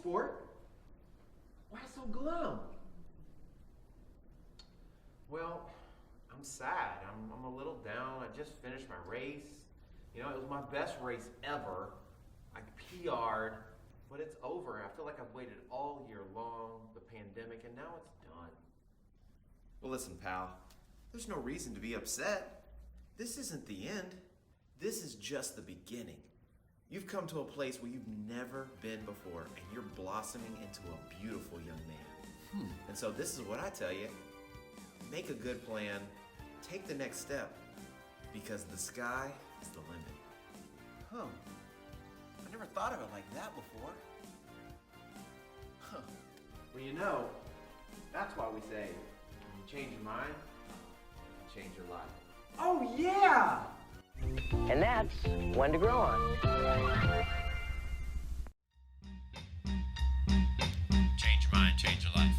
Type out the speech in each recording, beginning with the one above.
sport. Why so glum? Well, I'm sad. I'm a little down. I just finished my race. You know, it was my best race ever. I PR'd, but it's over. I feel like I've waited all year long, the pandemic, and now it's done. Well, listen, pal. There's no reason to be upset. This isn't the end. This is just the beginning. You've come to a place where you've never been before, and you're blossoming into a beautiful young man. And so this is what I tell you. Make a good plan. Take the next step, because the sky is the limit. Huh. I never thought of it like that before. Huh. Well, you know, that's why we say, when you change your mind, you change your life. Oh, yeah! And that's when to grow on. Change your mind, change your life.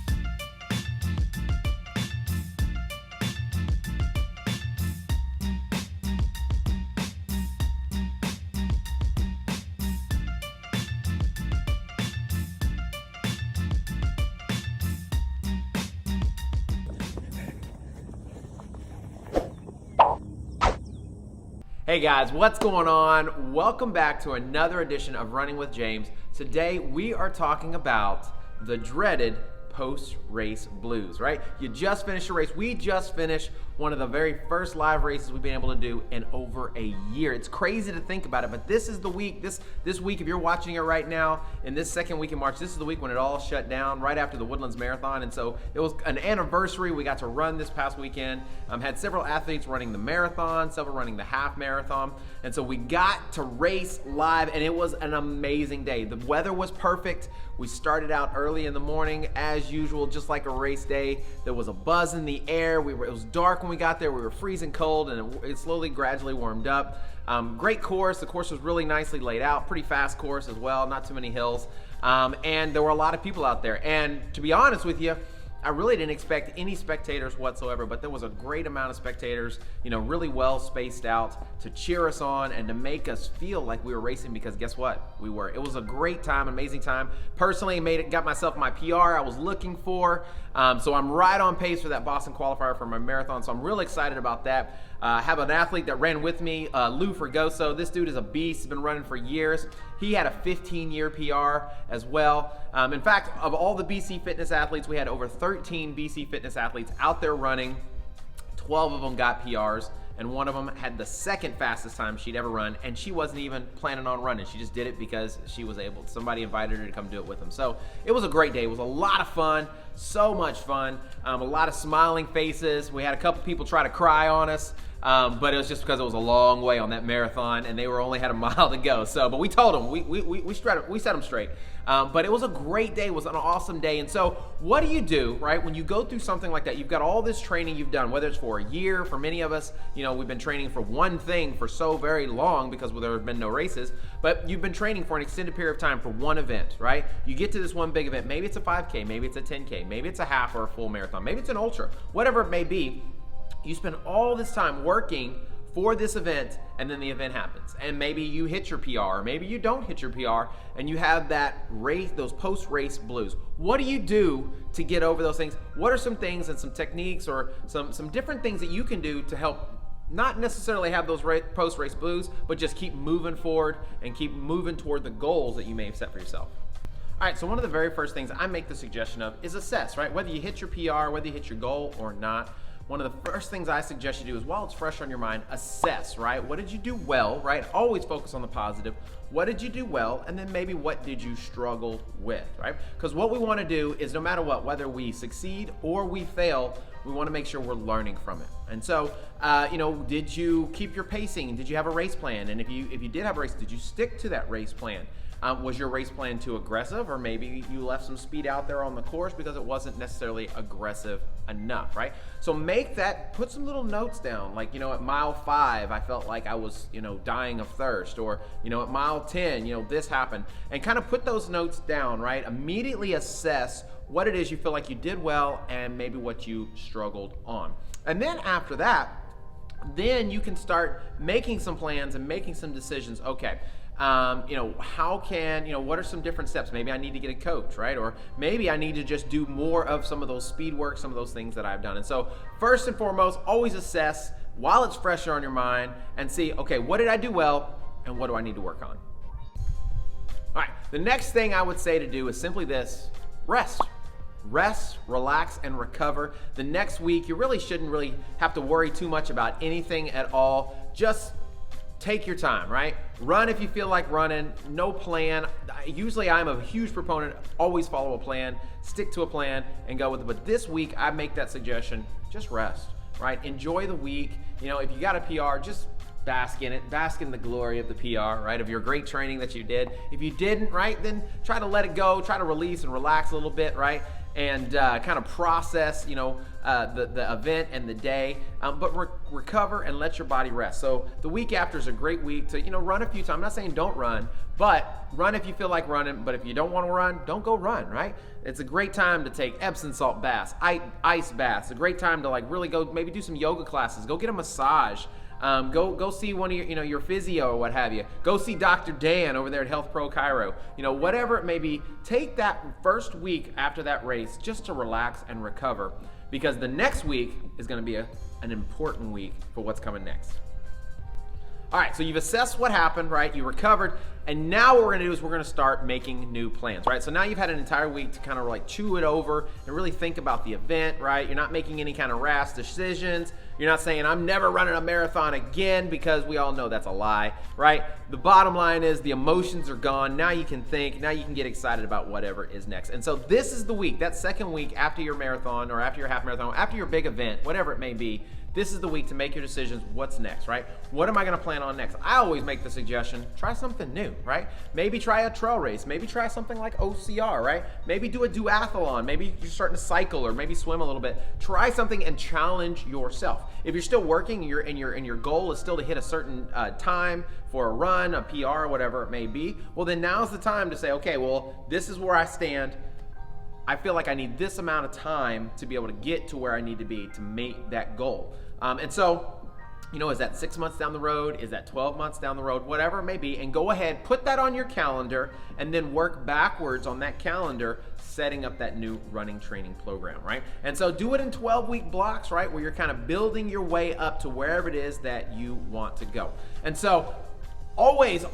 Hey guys, what's going on? Welcome back to another edition of Running with James. Today we are talking about the dreaded post-race blues, right? You just finished a race. We just finished one of the very first live races we've been able to do in over a year. It's crazy to think about it, but this is the week, this week, if you're watching it right now, in this second week in March, this is the week when it all shut down, right after the Woodlands Marathon. And so it was an anniversary. We got to run this past weekend. Had several athletes running the marathon, several running the half marathon. And so we got to race live, and it was an amazing day. The weather was perfect. We started out early in the morning, as usual, just like a race day. There was a buzz in the air. It was dark when we got there. We were freezing cold, and it slowly, gradually warmed up. Great course. The course was really nicely laid out. Pretty fast course as well. Not too many hills. And there were a lot of people out there. And to be honest with you, I really didn't expect any spectators whatsoever, but there was a great amount of spectators, you know, really well spaced out to cheer us on and to make us feel like we were racing, because guess what? We were. It was a great time, amazing time. Personally, got myself my PR I was looking for. So I'm right on pace for that Boston qualifier for my marathon. So I'm really excited about that. I have an athlete that ran with me, Lou Fergoso. This dude is a beast. He's been running for years. He had a 15-year PR as well. In fact, of all the BC Fitness athletes, we had over 13 BC Fitness athletes out there running. 12 of them got PRs, and one of them had the second fastest time she'd ever run, and she wasn't even planning on running. She just did it because she was able. Somebody invited her to come do it with them. So it was a great day. It was a lot of fun, so much fun. A lot of smiling faces. We had a couple people try to cry on us. But it was just because it was a long way on that marathon, and they only had a mile to go. So, but we told them, we set them straight. But it was a great day. It was an awesome day. And so, what do you do, right? When you go through something like that, you've got all this training you've done, whether it's for a year. For many of us, you know, we've been training for one thing for so very long because there have been no races. But you've been training for an extended period of time for one event, right? You get to this one big event. Maybe it's a 5K, maybe it's a 10K, maybe it's a half or a full marathon, maybe it's an ultra, whatever it may be. You spend all this time working for this event, and then the event happens. And maybe you hit your PR, or maybe you don't hit your PR, and you have that race, those post-race blues. What do you do to get over those things? What are some things and some techniques or some different things that you can do to help not necessarily have those post-race blues, but just keep moving forward and keep moving toward the goals that you may have set for yourself? All right, so one of the very first things I make the suggestion of is assess, right? Whether you hit your PR, whether you hit your goal or not. One of the first things I suggest you do is, while it's fresh on your mind, assess, right? What did you do well, right? Always focus on the positive. What did you do well? And then maybe what did you struggle with, right? Because what we want to do is, no matter what, whether we succeed or we fail, we want to make sure we're learning from it. And so, you know, did you keep your pacing? Did you have a race plan? And if you did have a race, did you stick to that race plan? Was your race plan too aggressive, or maybe you left some speed out there on the course because it wasn't necessarily aggressive enough, right? So put some little notes down, like, you know, at mile 5, I felt like I was, you know, dying of thirst, or, you know, at mile 10, you know, this happened, and kind of put those notes down, right? Immediately assess what it is you feel like you did well and maybe what you struggled on. And then after that, then you can start making some plans and making some decisions. Okay, What are some different steps? Maybe I need to get a coach, right? Or maybe I need to just do more of some of those speed work, some of those things that I've done. And so first and foremost, always assess while it's fresher on your mind and see, okay, what did I do well and what do I need to work on? All right, the next thing I would say to do is simply this: rest. Rest, relax, and recover. The next week, you really shouldn't have to worry too much about anything at all. Just take your time, right? Run if you feel like running, no plan. Usually I'm a huge proponent, always follow a plan, stick to a plan and go with it. But this week I make that suggestion, just rest, right? Enjoy the week. If you got a PR, just bask in it, bask in the glory of the PR, right? Of your great training that you did. If you didn't, right, then try to let it go, try to release and relax a little bit, right? And kind of process, the event and the day, but recover and let your body rest. So the week after is a great week to, run a few times. I'm not saying don't run, but run if you feel like running. But if you don't want to run, don't go run, right? It's a great time to take Epsom salt baths, ice baths. A great time to really go maybe do some yoga classes, go get a massage. Go see one of your physio or what have you. Go see Dr. Dan over there at Health Pro Chiro. Whatever it may be, take that first week after that race just to relax and recover, because the next week is going to be an important week for what's coming next. All right, so you've assessed what happened, right? You recovered, and now what we're gonna do is we're gonna start making new plans, right? So now you've had an entire week to kind of chew it over and really think about the event, right? You're not making any kind of rash decisions. You're not saying, I'm never running a marathon again, because we all know that's a lie, right? The bottom line is the emotions are gone. Now you can think, now you can get excited about whatever is next. And so this is the week, that second week after your marathon or after your half marathon, after your big event, whatever it may be, this is the week to make your decisions. What's next, right? What am I gonna plan on next? I always make the suggestion, try something new, right? Maybe try a trail race. Maybe try something like OCR, right? Maybe do a duathlon. Maybe you're starting to cycle or maybe swim a little bit. Try something and challenge yourself. If you're still working and your goal is still to hit a certain time for a run, a PR, or whatever it may be, well then now's the time to say, okay, well, this is where I stand. I feel like I need this amount of time to be able to get to where I need to be to make that goal. And so, is that 6 months down the road? Is that 12 months down the road? Whatever it may be, and go ahead, put that on your calendar, and then work backwards on that calendar, setting up that new running training program, right? And so do it in 12-week blocks, right? Where you're kind of building your way up to wherever it is that you want to go. And so always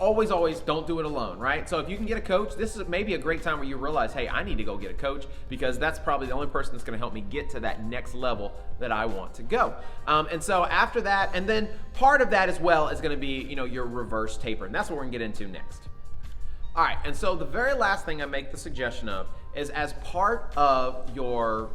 don't do it alone, right? So if you can get a coach, this is maybe a great time where you realize, hey, I need to go get a coach, because that's probably the only person that's gonna help me get to that next level that I want to go. And so after that, and then part of that as well is gonna be, your reverse taper, and that's what we're gonna get into next. All right, and so the very last thing I make the suggestion of is, as part of your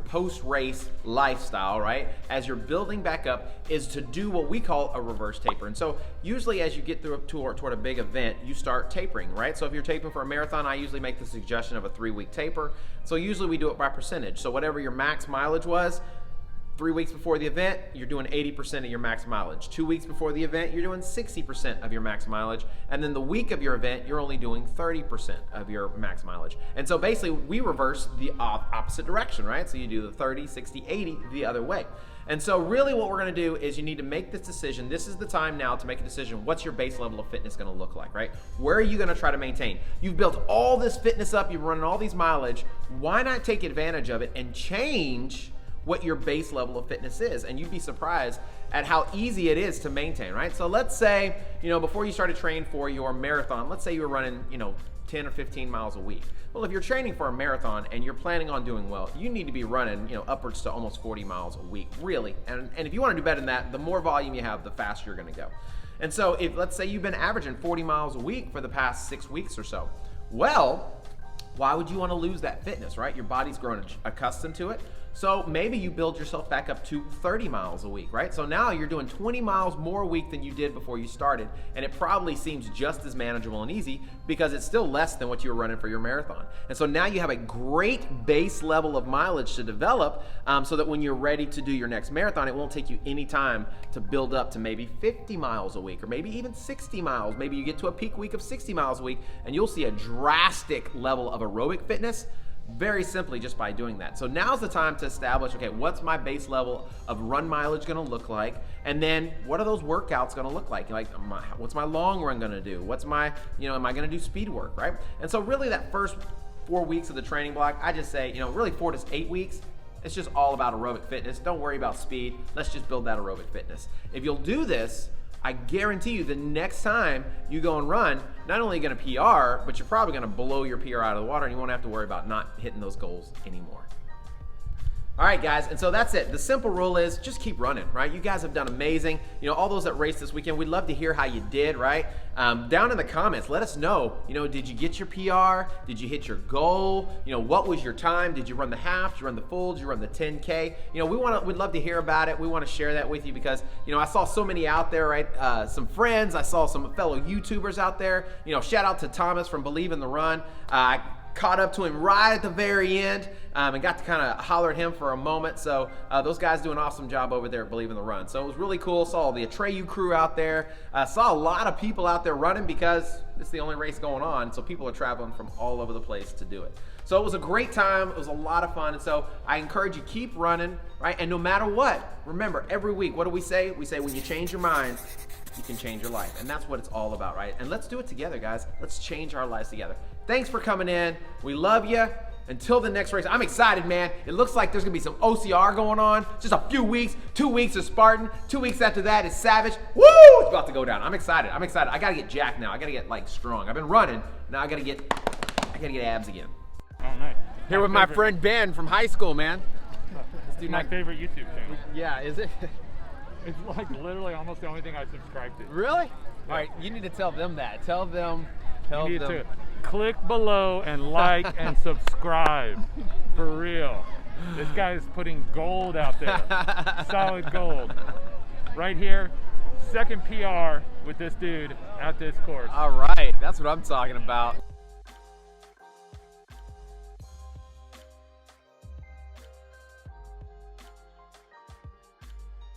post-race lifestyle, right? As you're building back up, is to do what we call a reverse taper. And so usually as you get toward a big event, you start tapering, right? So if you're tapering for a marathon, I usually make the suggestion of a 3-week taper. So usually we do it by percentage. So whatever your max mileage was, 3 weeks before the event, you're doing 80% of your max mileage. 2 weeks before the event, you're doing 60% of your max mileage. And then the week of your event, you're only doing 30% of your max mileage. And so basically, we reverse the opposite direction, right? So you do the 30, 60, 80 the other way. And so really what we're gonna do is you need to make this decision. This is the time now to make a decision. What's your base level of fitness gonna look like, right? Where are you gonna try to maintain? You've built all this fitness up, you're running all these mileage. Why not take advantage of it and change what your base level of fitness is? And you'd be surprised at how easy it is to maintain, right? So let's say, before you started training for your marathon, let's say you were running, 10 or 15 miles a week. Well, if you're training for a marathon and you're planning on doing well, you need to be running, upwards to almost 40 miles a week, really. And if you want to do better than that, the more volume you have, the faster you're going to go. And so if, let's say you've been averaging 40 miles a week for the past 6 weeks or so, well, why would you want to lose that fitness, right? Your body's grown accustomed to it. So maybe you build yourself back up to 30 miles a week, right? So now you're doing 20 miles more a week than you did before you started, and it probably seems just as manageable and easy because it's still less than what you were running for your marathon. And so now you have a great base level of mileage to develop, so that when you're ready to do your next marathon, it won't take you any time to build up to maybe 50 miles a week or maybe even 60 miles. Maybe you get to a peak week of 60 miles a week and you'll see a drastic level of aerobic fitness very simply just by doing that. So now's the time to establish, okay, what's my base level of run mileage gonna look like? And then what are those workouts gonna look like? Like, what's my long run gonna do? What's my, am I gonna do speed work, right? And so really that first 4 weeks of the training block, I just say, really 4 to 8 weeks, it's just all about aerobic fitness. Don't worry about speed. Let's just build that aerobic fitness. If you'll do this, I guarantee you the next time you go and run, not only are you gonna PR, but you're probably gonna blow your PR out of the water and you won't have to worry about not hitting those goals anymore. All right, guys, and so that's it. The simple rule is just keep running, right? You guys have done amazing. All those that raced this weekend, we'd love to hear how you did, right? Down in the comments, let us know, did you get your PR? Did you hit your goal? What was your time? Did you run the half? Did you run the full? Did you run the 10K? We'd love to hear about it. We want to share that with you because, I saw so many out there, right? Some friends, I saw some fellow YouTubers out there. Shout out to Thomas from Believe in the Run. I caught up to him right at the very end and got to kind of holler at him for a moment. So those guys do an awesome job over there at Believe in the Run. So it was really cool. Saw the Atreyu crew out there. Saw a lot of people out there running because it's the only race going on. So people are traveling from all over the place to do it. So it was a great time. It was a lot of fun. And so I encourage you, keep running, right? And no matter what, remember, every week, what do we say? We say when you change your mind, you can change your life. And that's what it's all about, right? And let's do it together, guys. Let's change our lives together. Thanks for coming in. We love you. Until the next race, I'm excited, man. It looks like there's gonna be some OCR going on. Just a few weeks. 2 weeks of Spartan. 2 weeks after that is Savage. Woo! It's about to go down. I'm excited. I gotta get jacked now. I gotta get strong. I've been running. Now I gotta get abs again. Oh, nice. Here with my friend Ben from high school, man. This dude, my favorite YouTube channel. Yeah, is it? It's like literally almost the only thing I subscribe to. Really? Yeah. All right, you need to tell them that. Tell them. You need to click below and like and subscribe. For real. This guy is putting gold out there. Solid gold. Right here. Second PR with this dude at this course. All right, that's what I'm talking about.